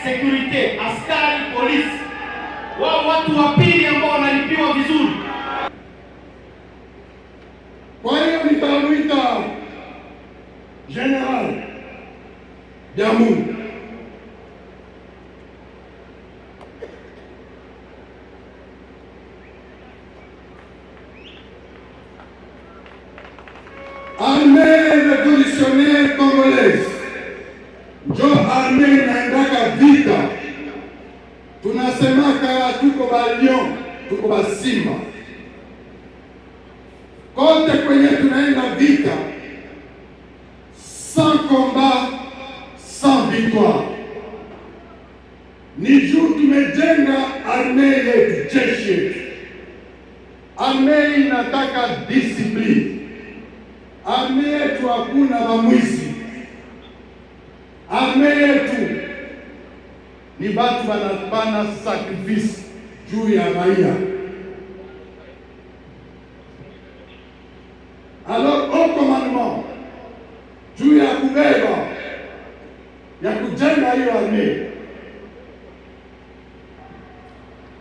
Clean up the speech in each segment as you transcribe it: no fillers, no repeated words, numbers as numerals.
security, askari polisi, wao watu wa pili ambao wanalipiwa vizuri. Kwa hiyo nitamwita General Diamou Armée révolutionnaire congolaise njo armée inaendaka vita. Tunasemaka tuko balion, tuko basimba. Kote kwenye tunaenda vita, sans combat, sans victoire. Ni juu tumejenga armée yetu, jeshi yetu. Armée inataka discipline. Armée yetu hakuna bamwizi. Armée yetu ni batu banapana sacrifice juu ya raia. Alors au commandement juu ya kubeba ya kujenga hiyo armée,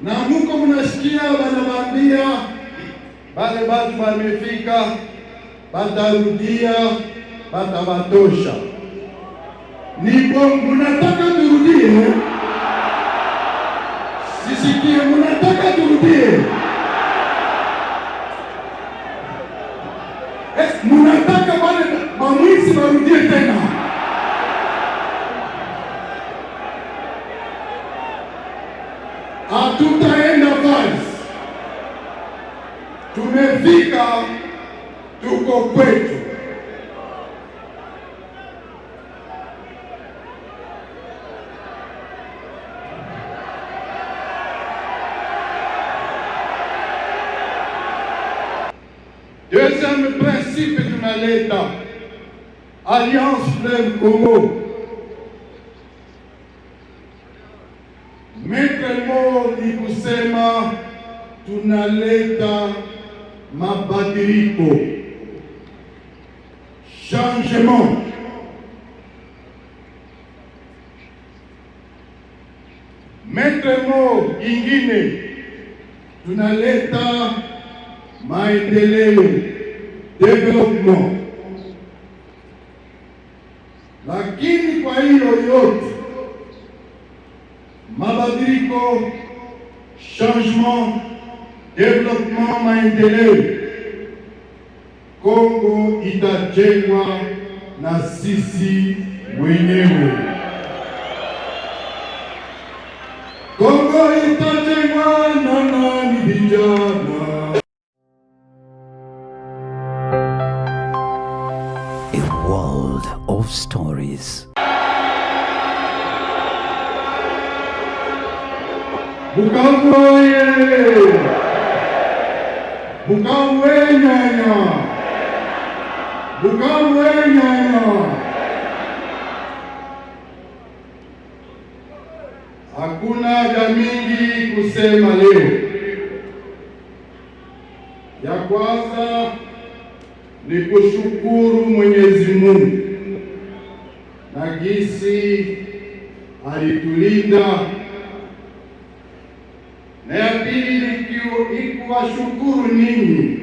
na muko mnasikia banabambia bale batu wamefika, batarudia, batabatosha. Nipo munataka turudie? Sisikie, munataka turudie? Munataka wale bamwizi barudie tena? Hatutaenda basi. Tumefika, tuko kwetu. Deuxième principe tunaleta Alliance Fleuve Congo. Maître mot ni kusema tunaleta mabadiliko, changement. Maître mot ingine tunaleta maendeleo, development. Lakini kwa hiyo yote mabadiliko, changement, development, maendeleo, Kongo itajengwa na sisi wenyewe. Kongo itajengwa na nani? Vijana. A world of stories. Bukavu oye! Bukavu nyanya! Bukavu nyanya! Hakuna vya mingi kusema leo. Ya kwanza ni kushukuru Mwenyezi Mungu na gisi alitulinda, na ya pili ni kuwashukuru ninyi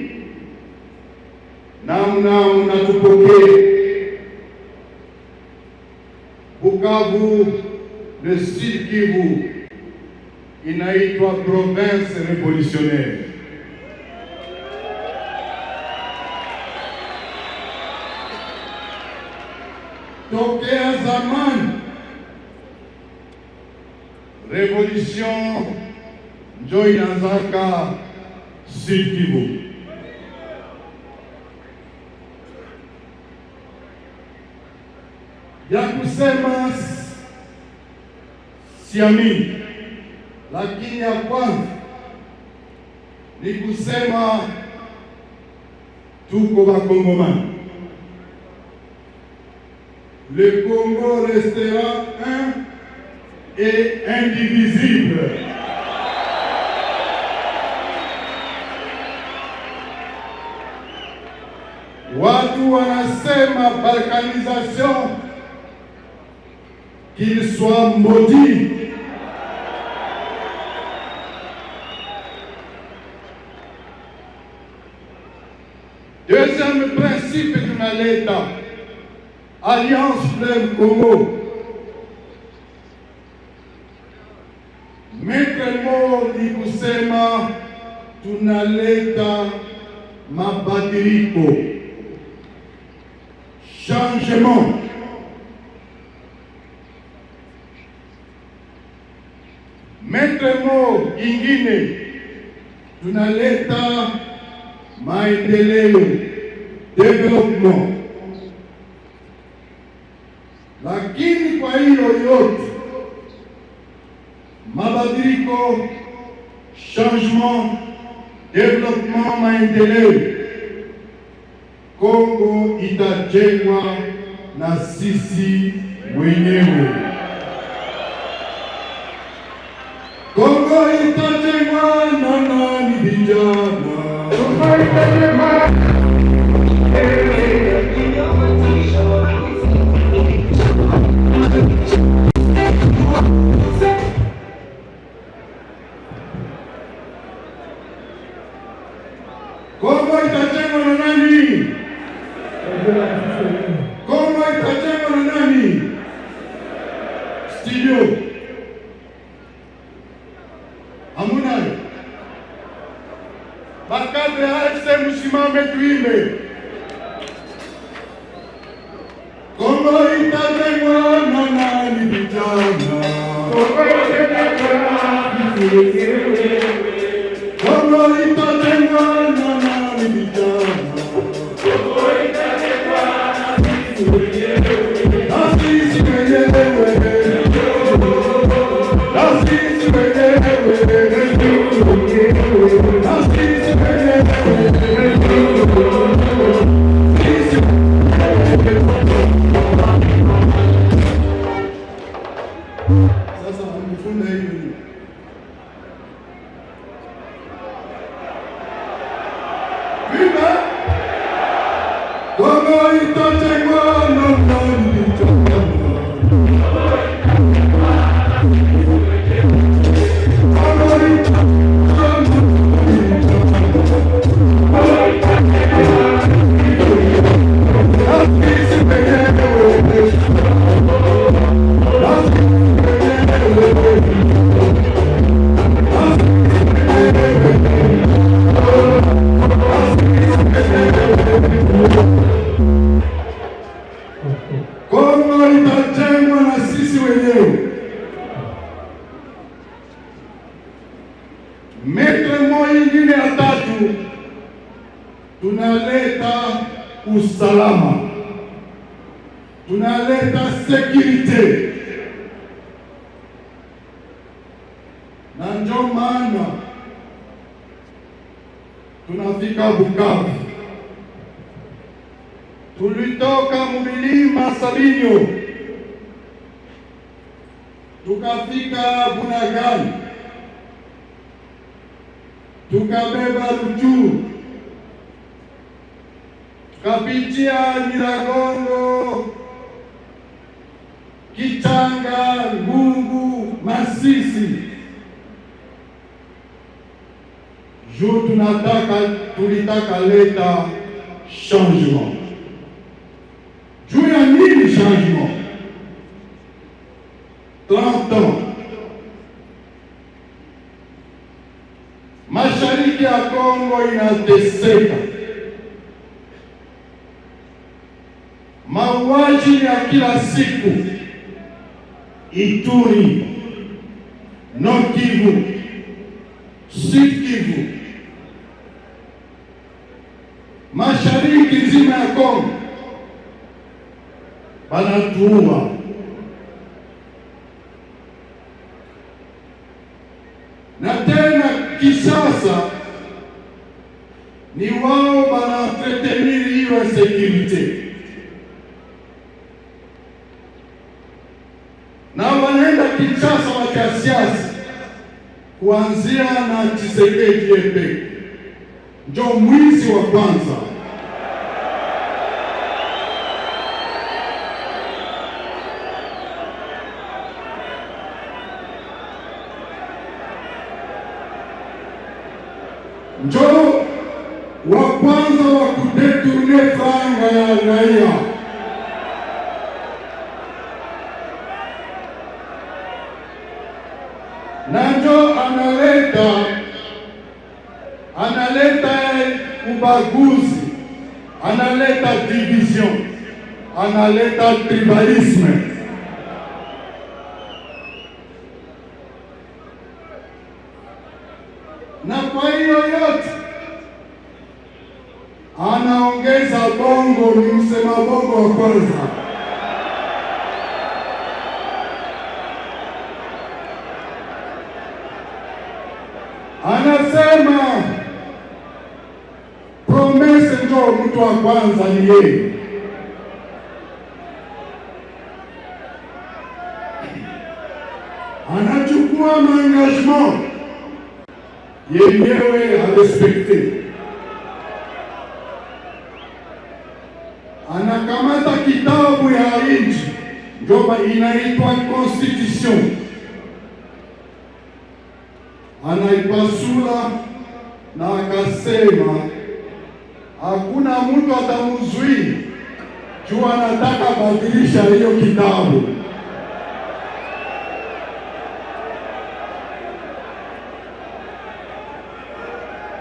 namna mnatupokea. Bukavu, le Sud Kivu, inaitwa province révolutionnaire. Tokea zamani revolution njo inaanzaka Sud Kivu. Ya kusema siamini, lakini ya kwanza ni kusema tuko Bakongomani. Le Congo restera un et indivisible. Watu wanasema balkanisation, qu'il soit maudit. Deuxième principe tunaleta Alliance Fleuve Congo. Maître mot ni kusema tunaleta mabadiliko, changement. Maître mot ingine tunaleta maendeleo, development. Lakini kwa hiyo yote mabadiliko, changement, development, maendeleo, Kongo itajengwa na sisi wenyewe. Kongo itajengwa na nani? Vijana. Kongo itajengwa na nani? Kongo itajengwa na nani? Studio hamuna. Bakadre AFC msimame tuimbe. Kongo itajengwa na nani? Vijana. Kongo itajengwa na nani? Kongo itajengwa na nani? Vijana. Kongo itajengwa na sisi wenyewe. Na sisi wenyewe. Na sisi wenyewe. Na sisi wenyewe. Sasa mfunde hivi. Viva! Kongo itajengwa na nani? Vijana. Kongo itajengwa na sisi wenyewe. Metremo ingine ya tatu, tunaleta usalama, tunaleta security, na ndio maana tunafika Bukavu. Tulitoka mumilima Sabinyo tukafika Bunagana, tukabeba Ruchuru, tukapitia Nyiragongo, Kichanga, Ngungu, Masisi. Tulitaka leta changement. Juu ya nini changement? 30 ans. Mashariki ya Kongo inateseka. Mauaji ya kila siku. Ituri, Nord Kivu, Sud Kivu, mashariki nzima ya Kongo banatuua. Na tena kisasa ni wao banaentretenir hiyo security, na wanaenda Kinshasa wakasiasa kuanzia na Tshisekedi Epe, ndio mwizi wa kwanza. njo wa kwanza wa kudeturne franga ya raia. Na njo analeta ubaguzi, analeta division, analeta tribalisme. Na kwa hiyo yote anaongeza bongo, ni msema bongo wa kwanza. Anasema promese ndio mtu wa kwanza ni yeye. Anachukua maengagement yenyewe arespekte. Anakamata kitabu ya nchi ndio inaitwa Constitution, anaipasula na akasema hakuna mtu atamzuia juu anataka badilisha hiyo kitabu.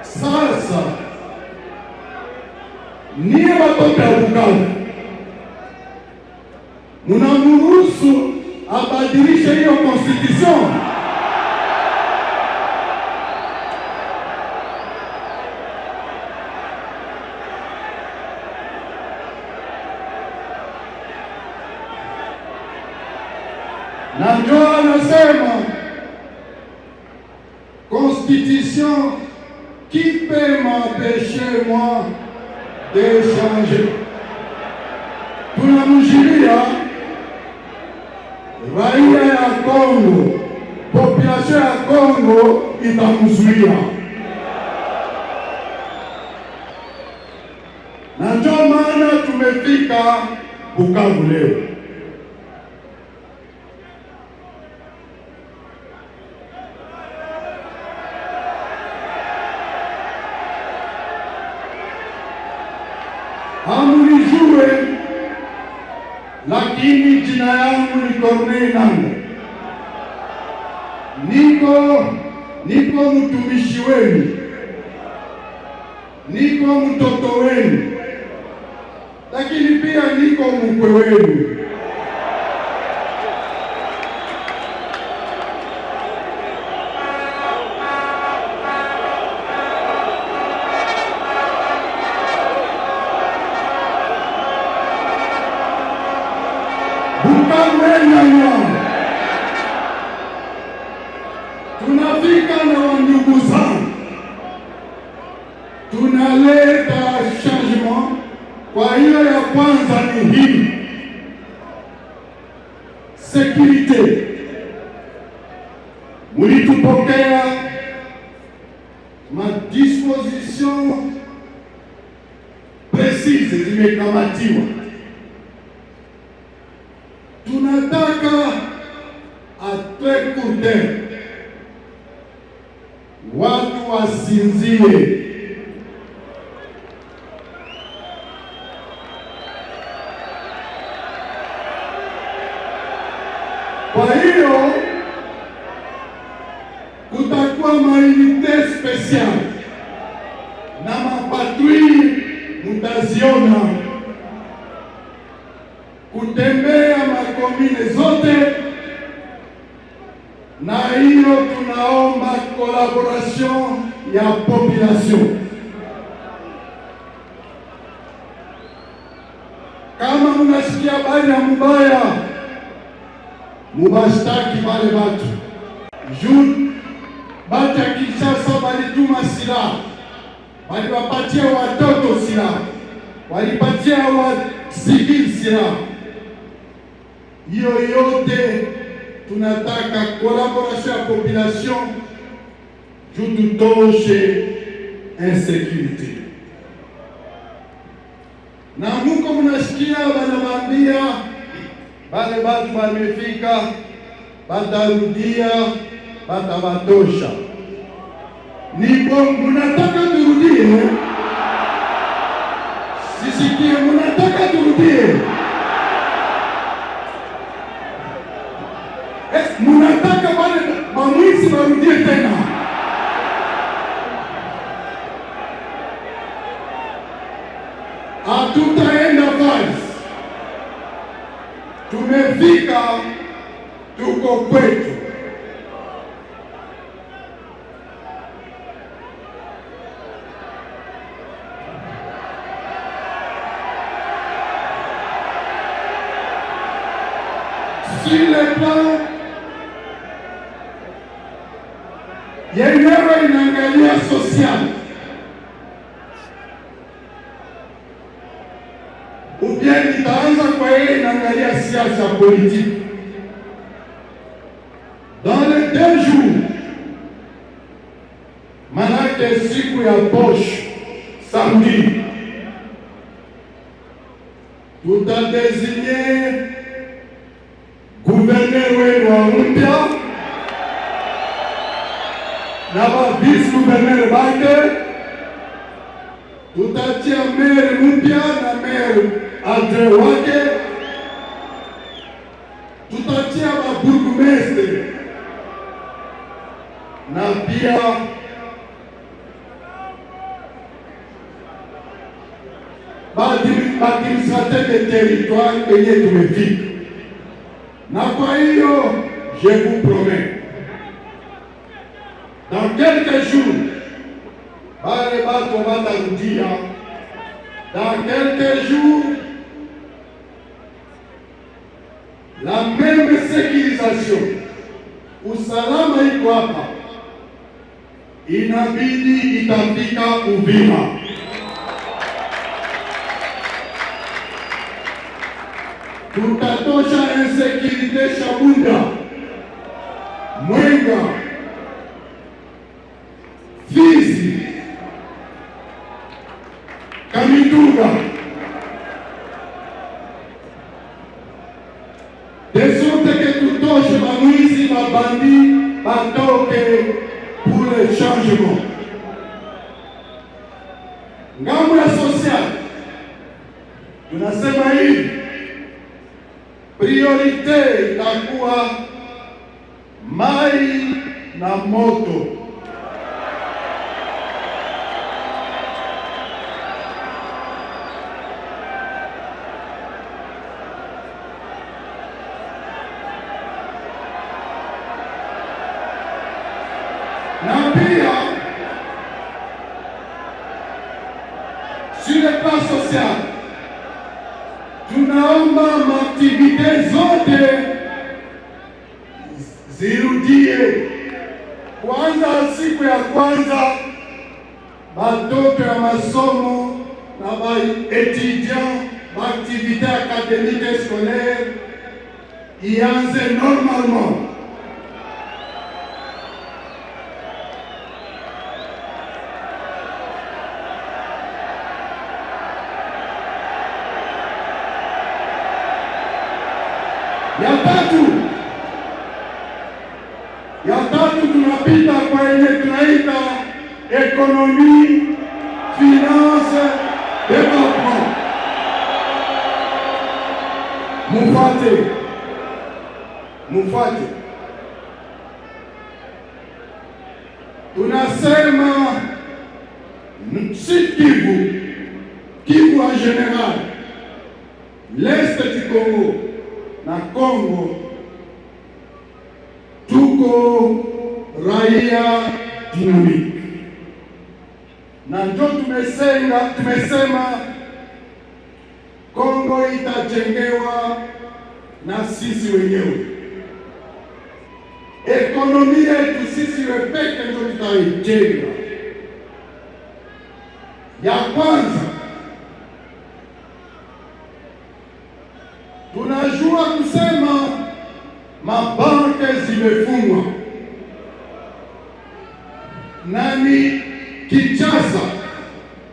Sasa niye watoto wa Bukavu mnamuruhusu abadilishe hiyo constitution? Na ndio anasema constitution qui peut m'empêcher moi de changer. Tunamshiria raia ya Kongo, population ya Kongo itamzuia. Na ndio maana tumefika Bukavu leo. Hamunijue, lakini jina yangu ni Corneille Nangaa. Niko mtumishi wenu, niko mtoto wenu, lakini pia niko mkwe wenu. Tunafika na wandugu zangu, tunaleta changement. Kwa hiyo ya kwanza ni hii security. Mulitupokea, madisposition precise zimekamatiwa. Tunataka atwekute watu wasinzie. Kwa hiyo kutakuwa maunite special na mapatrouille, mutaziona kutembea makomine zote, na hiyo tunaomba collaboration ya population. Kama mnasikia habari ya mubaya, mubashtaki wale watu. Juu bata Kinshasa balituma silaha, waliwapatia watoto silaha, walipatia wa civil silaha. Hiyo yote tunataka collaboration ya population juu tutoshe insécurité. Na muko mnasikia banabambia bale batu wamefika, batarudia, batabatosha. Munataka turudie? Sisikie, munataka turudie? Munataka wale bamwizi barudie tena? Hatutaenda basi, tumefika, tuko kwetu. Sur le plan yenyewe inaangalia social, ubien itaanza kwa yeye inaangalia siasa politique. Dans les 2 jours, manake siku ya posho samedi, tutadesigner gouverneur wenu wa mpya na ba vice gouverneur bake, tutatia maire mpya na maire adjoint wake, tutatia ba bourgmestre na pia administrateur de territoire kwenye tumefika. Na kwa hiyo je vous promets, dans quelques jours wale batu watarudia, dans quelques jours la même sécurisation, usalama iko hapa, inabidi itafika Uvira. Tutatosha insécurité Shabunda, Mwenga, Fizi, Kamituga, de sorte que tutoshe bamwizi babandi batoke pour le changement. Ngambo ya social tunasema hivi, priorite itakuwa mai na moto. Na pia sur le plan social tunaomba maaktivite zote zirudie. Kwanza, siku ya kwanza batoto ya masomo na ba étudiant maaktivite académique scolaire ianze normalement. Ya tatu tunapita kwenye tunaita ekonomi, finance, development. Mufate. Tunasema si Kivu en général, l'est du Congo na Congo, tuko raia dinamiki, na ndio tumesema Kongo itajengewa na sisi wenyewe. Ekonomi yetu sisi peke ndio tutaijenga. Ya kwanza, tunajua kusema mabanke zimefungwa, nani Kinshasa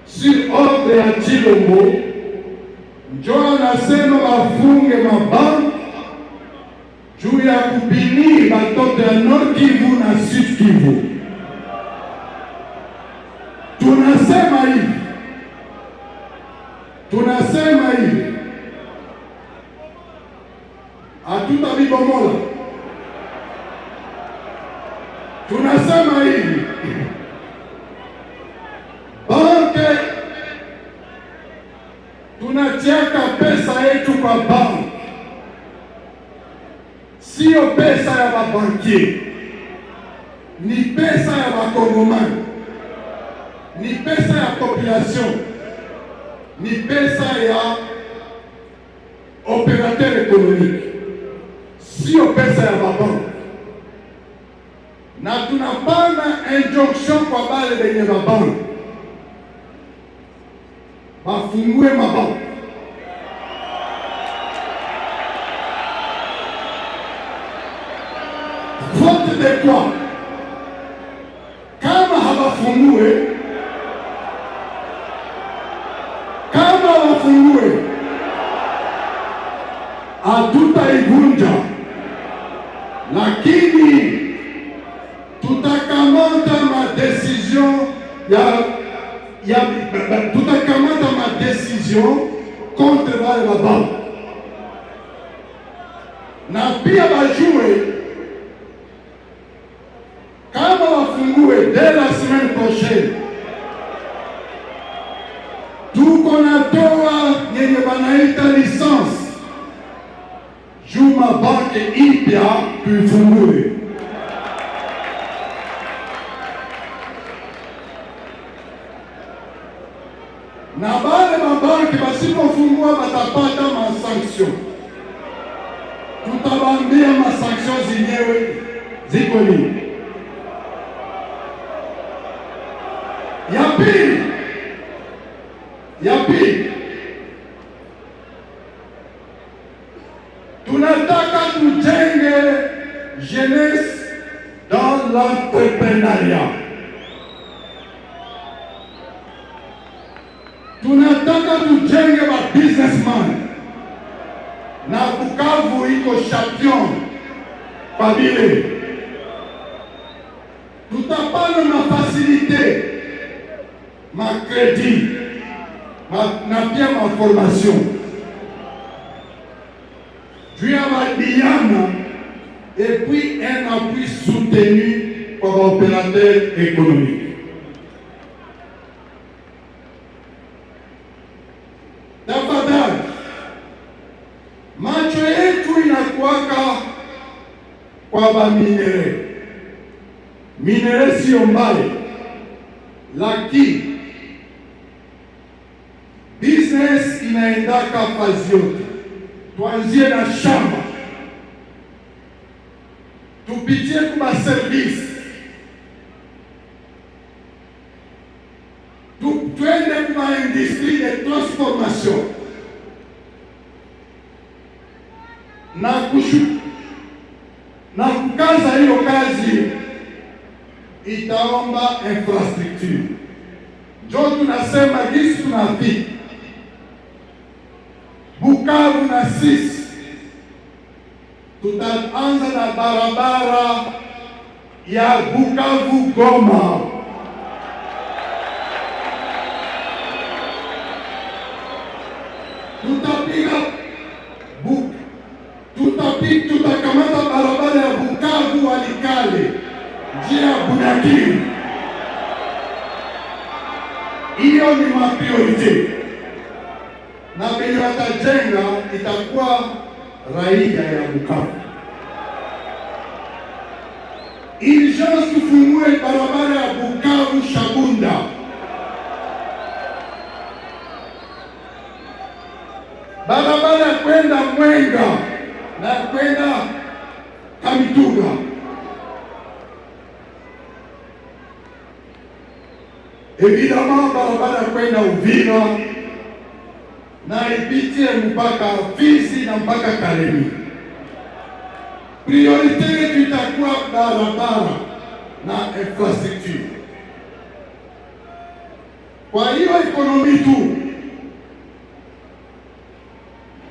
sur ordre ya Chilombo njo anasema bafunge mabanke juu ya kubini batoto ya Nord Kivu na Sud Kivu. tunasema hivi, hatutavibomola. Tunasema hivi, banke, tunacheka pesa yetu kwa banki, sio pesa ya mabankier, ni pesa ya Wakongomani, ni pesa ya population, ni pesa ya operateur économique, sio pesa ya mabanki. Na tunapana injonction kwa bale benye mabanki bafungue mabanki. Faute de quoi? Kama habafungue, hatutaivunja, lakini tutakamata madecision contre wale mabanki, na pia bajue kama wafungue dès la semaine prochaine, tuko natoa yenye banaita licence juu mabanki ipya tuifungue. Na bale mabanki basipofungua batapata masanction. Tutabambia masanction zenyewe ziko nini. Ya pili, tunataka tujenge jeunesse dans l'entrepreneuriat. Tunataka tujenge ba businessman, na Bukavu iko champion kwa vile tutapana na facilité ma crédit na pia ma formation juu ya vijana, et puis un appui soutenu par l'opérateur économique. Tafadhali, macho yetu inakuwaka kwa baminere. Minere sio mbaya, lakini business inaendaka fazi yote. Tuanzie na shamba, tupitie kwa service, tuende kwa industrie de transformation na kukaza hiyo kazi itaomba infrastructure. Ndio tunasema gisi tunafika Bukavu na sisi tutaanza na barabara ya Bukavu Goma. Tutakamata barabara ya Bukavu Walikale, njia ya Bunagiri. Hiyo ni mapriorite, na penye watajenga itakuwa raia ya Bukavu. Urgence tufungue barabara ya Bukavu Shabunda, barabara ya kwenda Mwenga na kwenda Kamituga. Evidemment barabara ya kwenda Uvira na ipitie mpaka Fizi na mpaka Kalemi. Priorite yetu itakuwa barabara na infrastructure. Kwa hiyo ekonomi tu,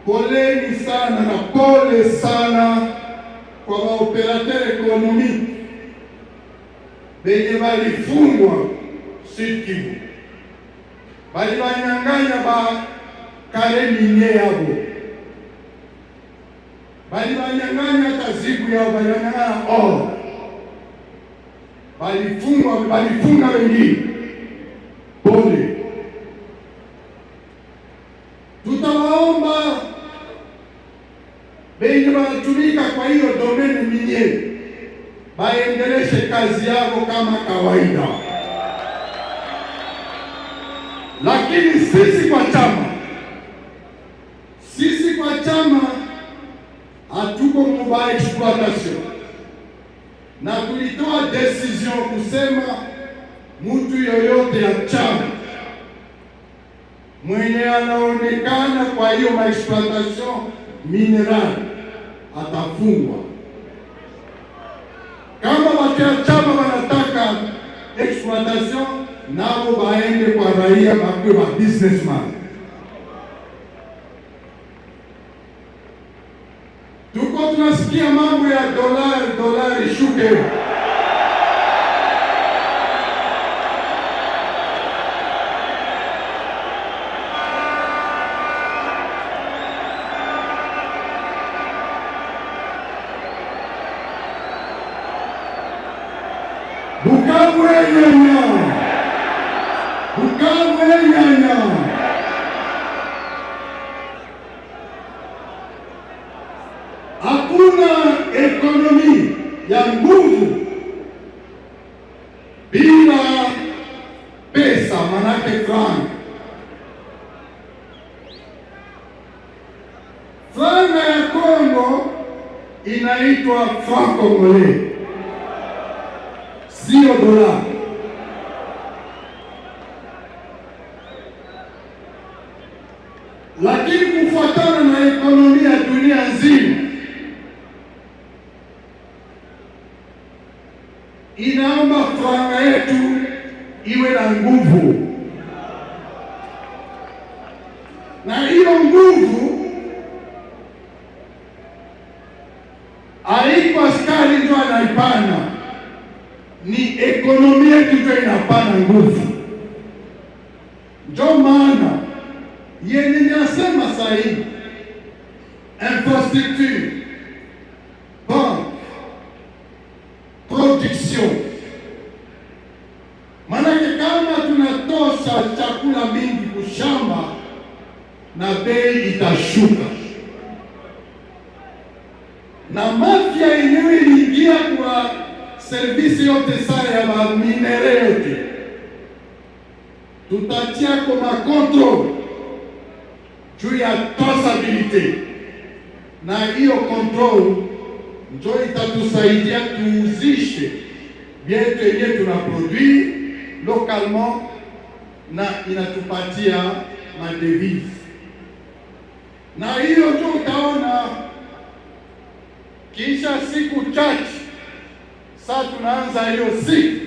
poleni sana na pole sana kwa maoperateur ekonomiki benye walifungwa Sud Kivu, balibanyanganya ba kare minye yabo, balibanyanganya hata zibu yao, balibanyanganya oro, balifunga wengine. Pole, tutawaomba benye wanatumika kwa hiyo domeni minye baendeleshe kazi yao kama kawaida, lakini sisi kwa chama hatuko mubaya exploitation, na tulitoa decision kusema mtu yoyote ya chama mwenye anaonekana kwa hiyo maexploitation mineral atafungwa. Kama watu ya chama wanataka exploitation, nao baende kwa raia, bakuwe wa businessman. Tuko tunasikia mambo ya dolari shuke. Bukavu nyanya. Hakuna ekonomi ya nguvu bila pesa, manake franc. Franga ya Kongo inaitwa franc congolais, sio dola. Lakini kufuatana na ekonomia ya dunia nzima inaomba franga yetu iwe na nguvu, na hiyo nguvu haiko askari ndio anaipana, ni ekonomia yetu ndio inapana nguvu. Ndio maana yenye ninasema sahihi, infrastructure, banque, production. Manake kama tunatosha chakula mingi kushamba, na bei itashuka, na mafia yenyewe iliingia kwa servisi yote saa ya maminere yote, tutatia kwa makontrol juu ya traceability, na hiyo control ndio itatusaidia tuuzishe vyetu yenye tuna produit localement, na inatupatia madevise. Na hiyo ndio utaona kisha siku chache, sasa tunaanza hiyo siku,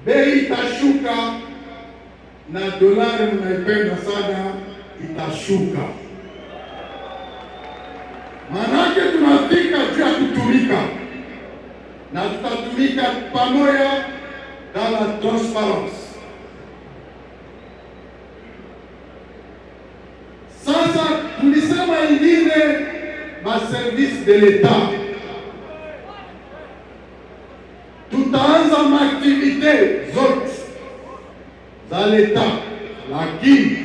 bei itashuka na dolari mnaipenda sana itashuka. Manake tunafika juu ya kutumika, na tutatumika pamoja dans la transparence. Sasa tulisema ingine ma service de l'Etat, tutaanza maaktivite zote za l'Etat, lakini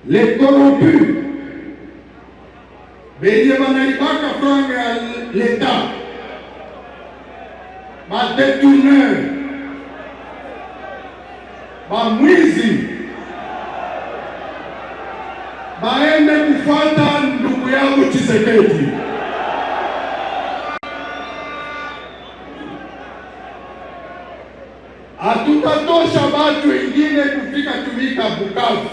les corrompus benye banaibaka franga ya l'Etat, badetourneur, bamwizi, baende kufuata ndugu yangu Tshisekedi. Hatutatosha batu wengine kufika tumika Bukavu,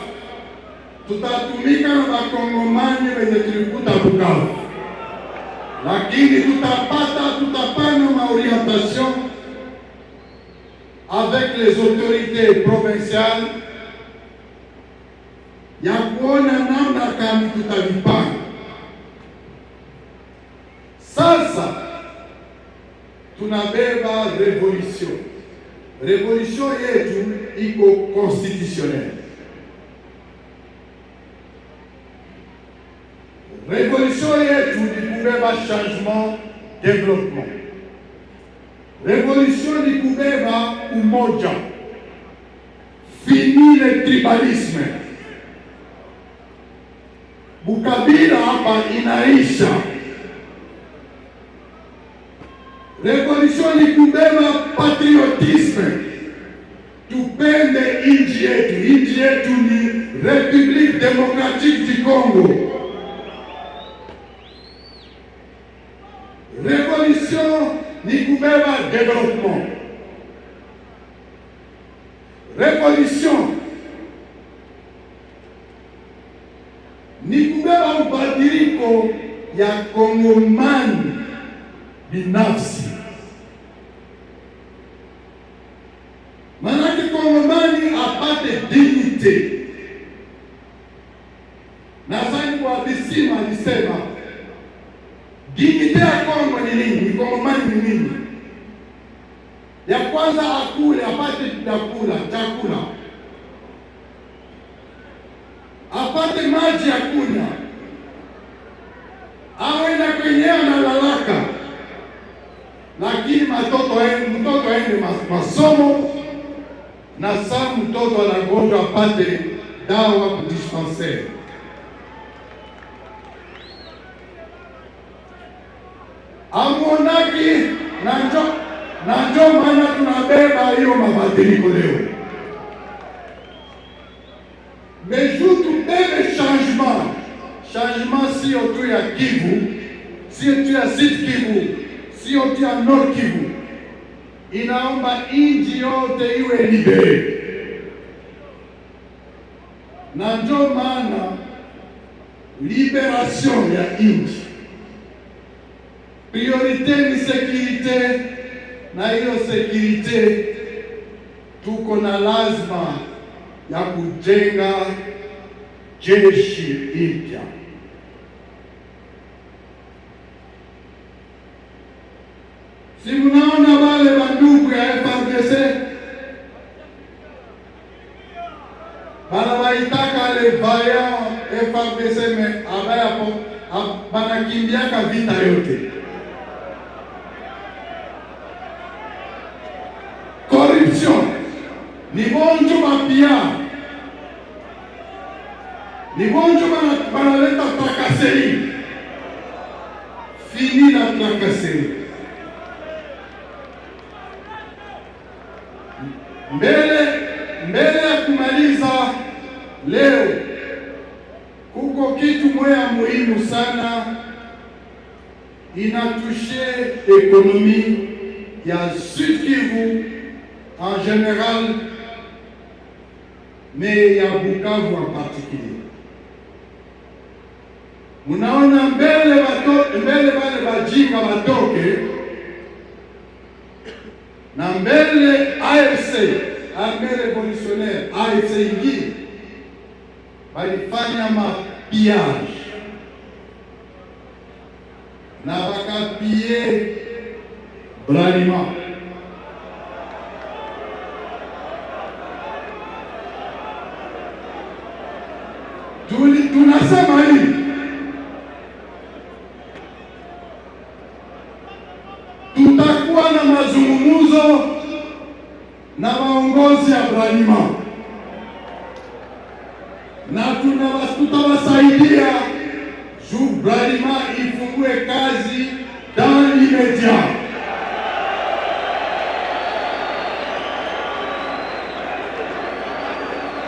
tutatumika na bakongomani wenye tulikuta Bukavu, lakini tutapana maorientation avec les autorités provinciales ya kuona namna kama tutalipanga. Sasa tunabeba revolution. Revolution yetu iko constitutionnelle. Revolution yetu ni kubeba changement, développement. Revolution ni kubeba umoja. Fini le tribalisme. Bukabila hapa inaisha. Revolution ni kubeba patriotisme. Tupende nchi yetu. Nchi yetu ni République démocratique du Congo. Revolution ni kubeba développement. Revolution ni kubeba ubadiliko ya Kongomani binafsi. Manake Kongomani apate dignité. Nadhani kwa Bisima alisema dignité ya Kongo ni nini? Kongomani ni nini? Ya kwanza akule, apate chakula. Apate maji ya kunywa. Awe na kwenye analalaka. Lakini mtoto aende masomo, na saa mtoto anagonjwa apate dawa kudispensaire. Amonaki na njo maana tunabeba hiyo mabadiliko leo. Meju tubebe changement. Changement sio tu ya Kivu, sio tu ya Sud Kivu, sio tu ya Nord Kivu. Inaomba inji yote iwe libere. Na njo maana liberation ya inji. Priorite ni sekirite, na hiyo sekirite tuko na lazima ya kujenga jeshi mpya. Si munaona wale bandugu ya FARDC banabaitaka le vaillant FARDC, me abaya banakimbiaka vita yote. Corruption ni bonjo mapia, ni bonjo banaleta tracasserie. Fini la tracasserie. Mbele ya kumaliza leo, kuko kitu moya muhimu sana inatushe ekonomi ya Sud Kivu en général, mais ya Bukavu en particulier. Munaona mbele wale bajinga watoke, na mbele AFC, Armée Révolutionnaire, AFC ingine walifanya mapiage na wakapie Bralima. Tunasema hivi, tutakuwa na mazungumzo na waongozi ya Bralima na tutawasaidia juu Bralima ifungue kazi dans l'immédiat.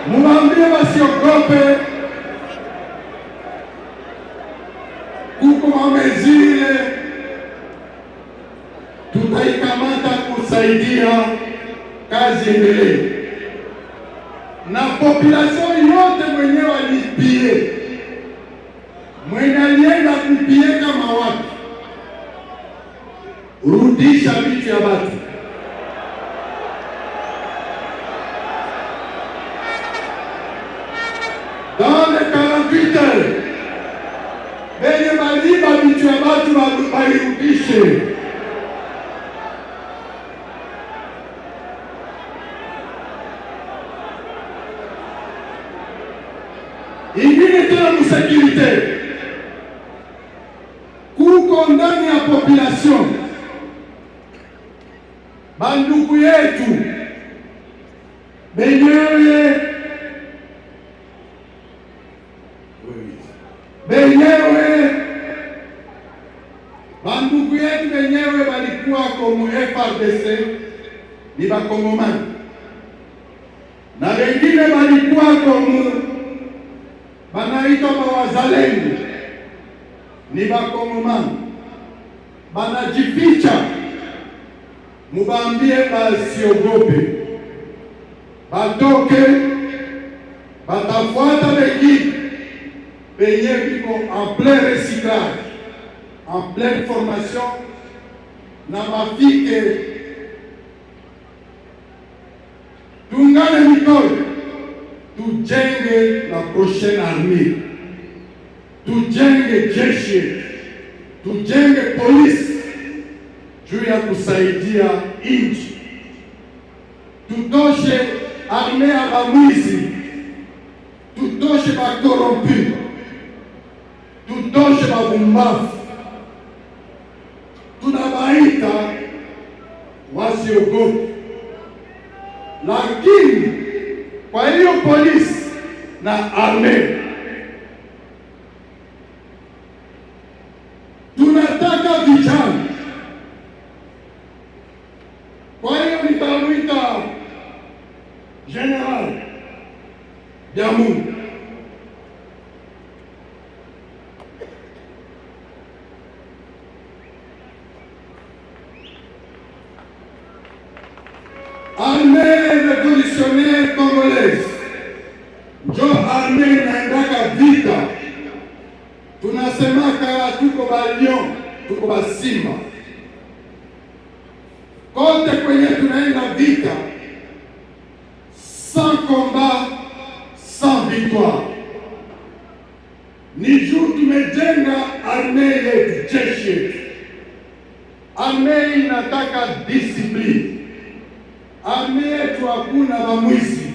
Muambie wasiogope, kuko mamezile tutaikamata kusaidia kazi endelee. Na population yote mwenyewe alipie, mwenye alienda kupie kama watu, rudisha vitu ya watu. Dans les 48 heures, benye baliba vitu ya watu walirudishe. insécurité kuko ndani ya population, bandugu yetu benyewe bandugu yetu benyewe balikuwa komu FARDC ni bakongomani, na wengine balikuwa komu banaitwa bawazalendo ni bakongomani, banajificha. Mubambie basiogope, batoke, batafuata wengine benye biko en plein recyclage, en pleine formation, na mafike tungane mikono, tujenge la prochaine armée, tujenge jeshi, tujenge polisi juu ya kusaidia nchi, tutoshe armée ya bamwizi, tutoshe bakorompi, tutoshe babumbafu. Tunabaita wasiogope, lakini kwa hiyo polisi na armée tunataka vijana. Kwa hiyo nitamwita General Diamungu. Armée révolutionnaire congolaise njo armée inaendaka vita. Tunasemaka tuko balion, tuko basimba. Kote kwenye tunaenda vita, sans combat, sans victoire. Ni juu tumejenga armée yetu, jeshi yetu. Armée inataka discipline. Armée yetu hakuna bamwizi.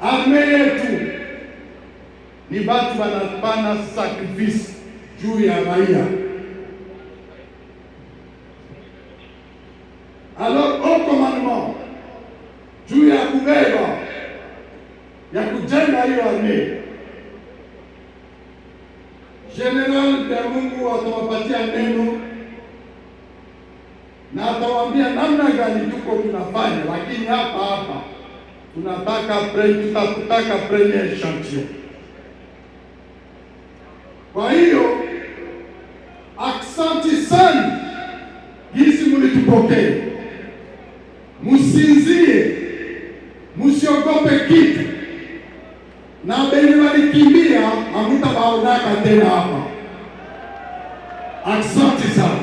Armée yetu ni batu banapana sacrifice juu ya raia. Alors au commandement juu ya kubeba ya kujenga hiyo armée, General Diamungu atawapatia neno na atawaambia namna gani tuko tunafanya, lakini hapa tutataka premier échantillon. Kwa hiyo aksanti sana jinsi mulitupokea. Musinzie, musiogope kitu, na benye walikimbia hamutabaonaka tena hapa. Asante sana.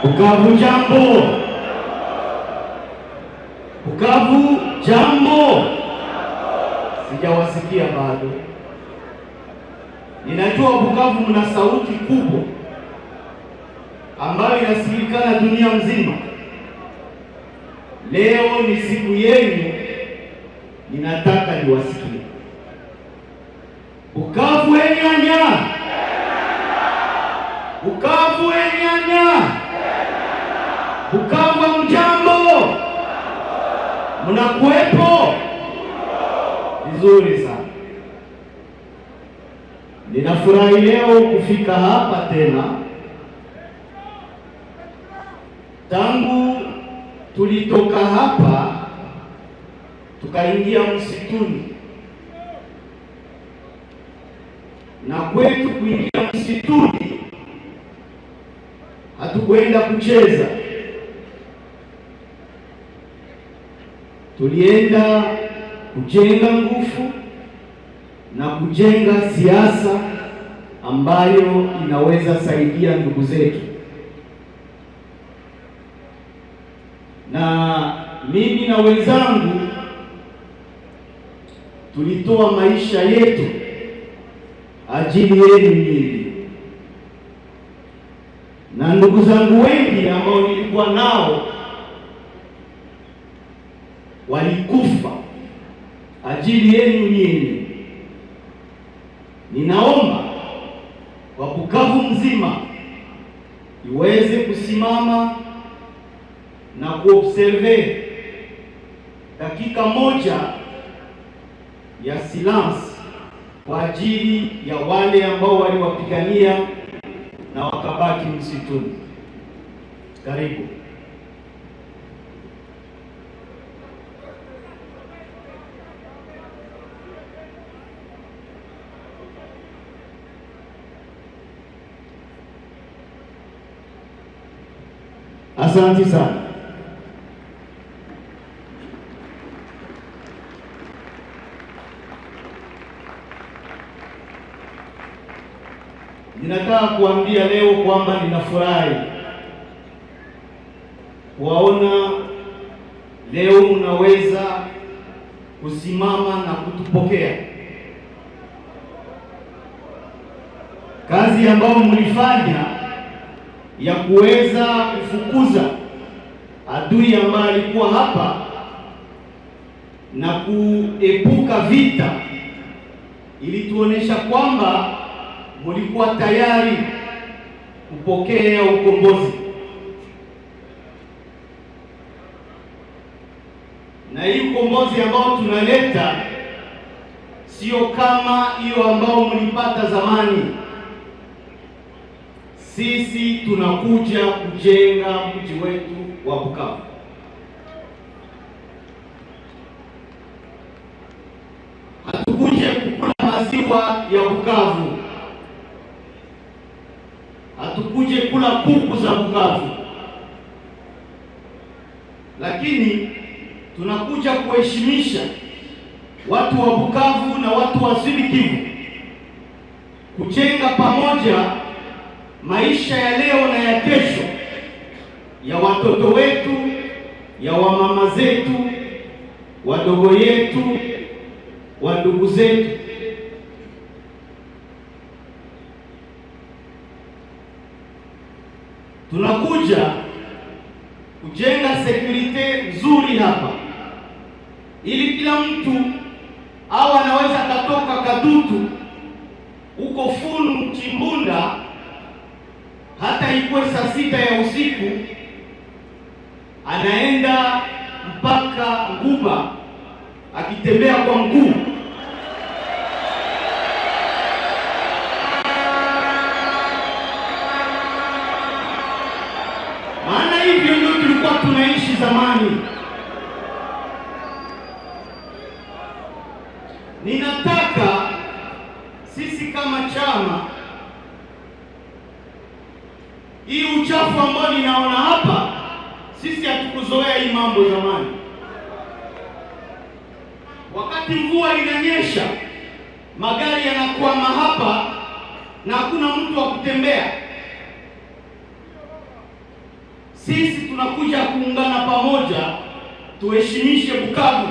Bukavu jambo, Bukavu jambo. Sijawasikia bado. Ninajua Bukavu mna sauti kubwa ambayo inasikilikana dunia mzima. Leo ni siku yenu, ninataka niwasikie. Bukavu enyanya, Bukavu enyanya, Bukavu mjambo, mnakuwepo? Vizuri sana. Ninafurahi leo kufika hapa tena. Tangu tulitoka hapa tukaingia msituni, na kwetu kuingia msituni hatukwenda kucheza, tulienda kujenga nguvu na kujenga siasa ambayo inaweza saidia ndugu zetu. Na mimi na wenzangu tulitoa maisha yetu ajili yenu nyinyi, na ndugu zangu wengi ambao nilikuwa nao walikufa ajili yenu nyinyi. Ninaomba kwa Bukavu mzima iweze kusimama na kuobserve dakika moja ya silence kwa ajili ya wale ambao waliwapigania na wakabaki msituni. Karibu. Asante sana. Ninataka kuambia leo kwamba ninafurahi kuwaona leo mnaweza kusimama na kutupokea. Kazi ambayo mlifanya ya kuweza kufukuza adui ambaye alikuwa hapa na kuepuka vita ilituonesha kwamba mulikuwa tayari kupokea ukombozi, na hii ukombozi ambao tunaleta sio kama hiyo ambao mlipata zamani. Sisi tunakuja kujenga mji wetu wa Bukavu. Hatukuje kukula maziwa ya Bukavu, hatukuje kula kuku za Bukavu, lakini tunakuja kuheshimisha watu wa Bukavu na watu wa Sud Kivu, kujenga pamoja maisha ya leo na ya kesho ya watoto wetu, ya wamama zetu, wadogo yetu, wa ndugu zetu. Tunakuja kujenga sekurite nzuri hapa, ili kila mtu au anaweza katoka Kadutu huko Funu Chimbunda, hata ikuwe saa 6 ya usiku, anaenda mpaka Nguba akitembea kwa mguu. Maana hivyo ndio tulikuwa tunaishi zamani. Ninataka sisi kama chama, hii uchafu ambao ninaona hapa, sisi hatukuzoea hii mambo zamani. Wakati mvua inanyesha, magari yanakwama hapa na hakuna mtu wa kutembea. Sisi tunakuja kuungana pamoja, tuheshimishe Bukavu,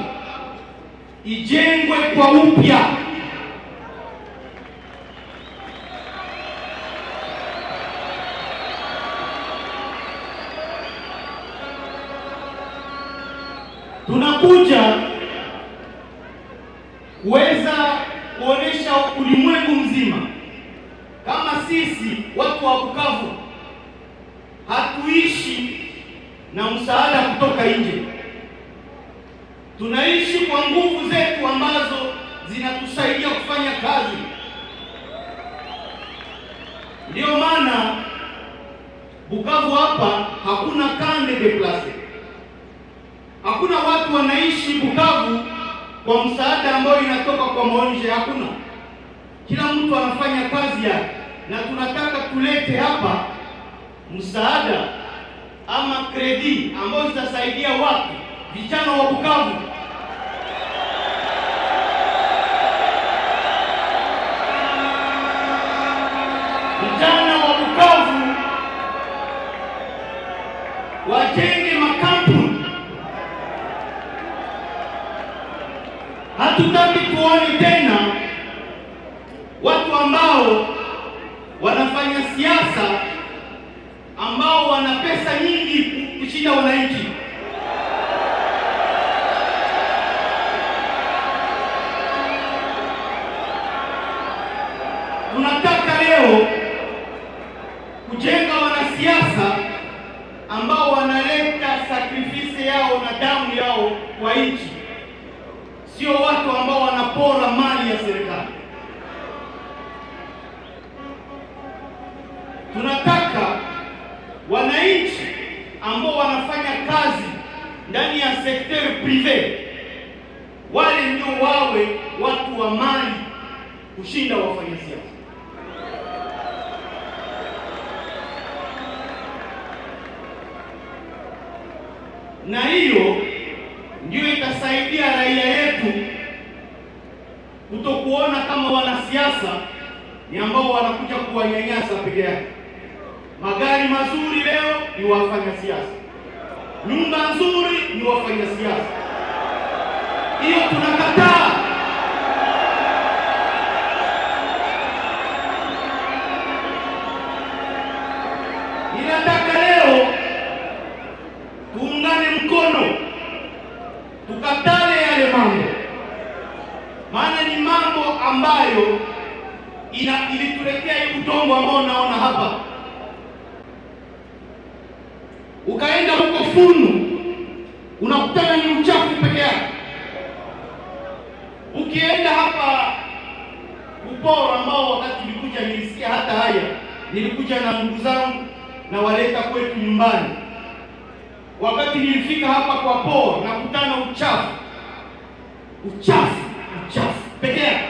ijengwe kwa upya. Tunakuja kuweza kuonesha ulimwengu mzima kama sisi watu wa Bukavu hatuishi na msaada kutoka nje. Tunaishi kwa nguvu zetu ambazo zinatusaidia kufanya kazi. Ndio maana Bukavu hapa hakuna kande de place. Hakuna watu wanaishi Bukavu kwa msaada ambao inatoka kwa maonje, hakuna. Kila mtu anafanya kazi yake, na tunataka tulete hapa msaada ama kredi ambao zitasaidia watu vijana wa Bukavu. Vijana wa Bukavu wajenge makampuni. Hatutaki tuone tena watu ambao wanafanya siasa ambao wana pesa nyingi kushinda wananchi. ambao wanaleta sacrifice yao na damu yao kwa nchi, sio watu ambao wanapora mali ya serikali. Tunataka wananchi ambao wanafanya kazi ndani ya sekter prive, wale ndio wawe watu wa mali kushinda wafanyasiasa. Na hiyo ndio itasaidia raia yetu kutokuona kama wanasiasa ni ambao wanakuja kuwanyanyasa peke yake. Magari mazuri leo ni wafanya siasa, nyumba nzuri ni wafanya siasa. Hiyo tunakataa. Ninataka leo tuungane mkono, tukatale yale mambo, maana ni mambo ambayo ilituletea hii udongo ambao unaona hapa. Ukaenda huko Funu unakutana ni uchafu peke yake. Ukienda hapa Uporo ambao wakati nilikuja nilisikia hata haya, nilikuja na ndugu zangu na waleta kwetu nyumbani. Wakati nilifika hapa kwa Poro nakutana uchafu peke yake.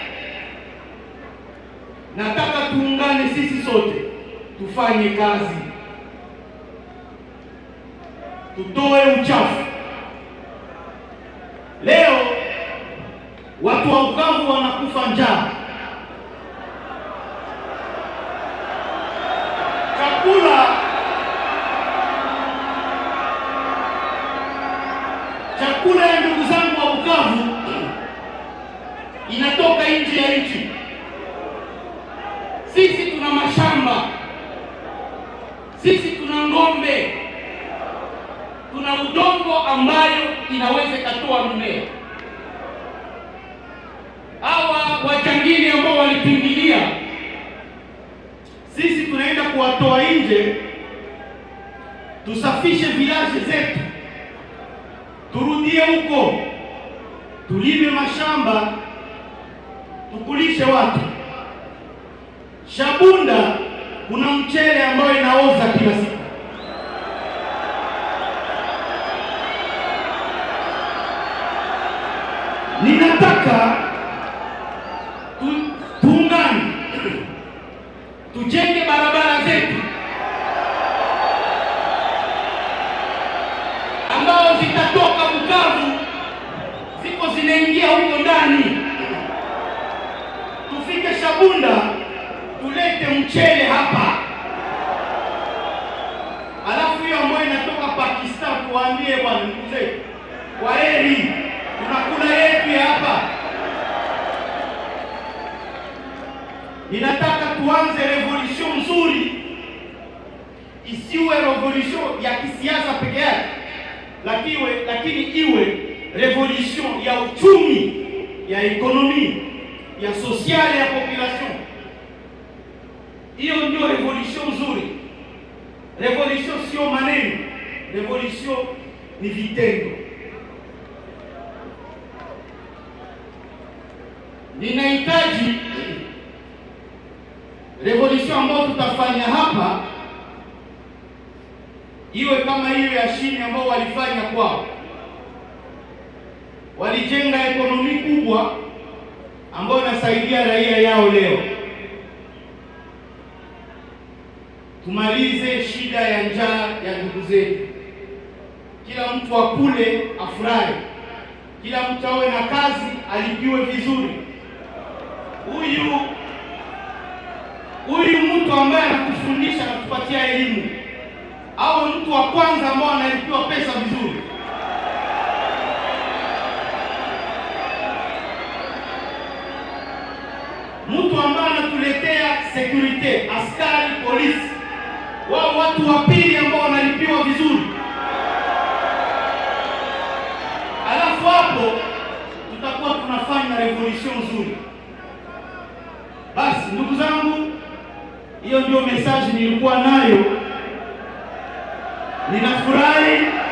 Nataka tuungane sisi sote, tufanye kazi, tutoe uchafu. Leo watu wa Bukavu wanakufa njaa. Chakula ya ndugu zangu wa Bukavu inatoka nje ya nchi. Sisi tuna mashamba, sisi tuna ng'ombe, tuna udongo ambayo inaweza katoa mimea. Hawa wajangili ambao walipingilia, sisi tunaenda kuwatoa nje, tusafishe village zetu, turudie huko, tulime mashamba, tukulishe watu. Shabunda kuna mchele ambayo inaoza kila siku. Ninataka tuungane, tujenge barabara zetu ambao zitatoka Bukavu ziko zinaingia huko ndani, tufike Shabunda tulete mchele hapa. Alafu hiyo ambayo inatoka Pakistan tuambie bwana ndugu zetu, kwaheri, tunakula yetu ya hapa. Ninataka tuanze revolution nzuri, isiwe revolution ya kisiasa peke yake, lakini iwe revolution ya uchumi, ya ekonomi, ya sosiale ya population. Hiyo ndio revolution nzuri. Revolution sio maneno, revolution ni vitendo. Ninahitaji revolution ambayo tutafanya hapa iwe kama hiyo ya China ambao walifanya kwao. Walijenga ekonomi kubwa ambayo inasaidia raia yao leo. Tumalize shida ya njaa ya ndugu zetu. Kila mtu akule afurahi, kila mtu awe na kazi, alipiwe vizuri. Huyu mtu ambaye anakufundisha na kupatia elimu, au mtu wa kwanza ambao analipiwa pesa vizuri. Mtu ambaye anatuletea security, askari, polisi, wao watu wa pili ambao wanalipiwa vizuri. Alafu hapo tutakuwa tunafanya revolution nzuri. Basi ndugu zangu, hiyo ndio message nilikuwa nayo. Ninafurahi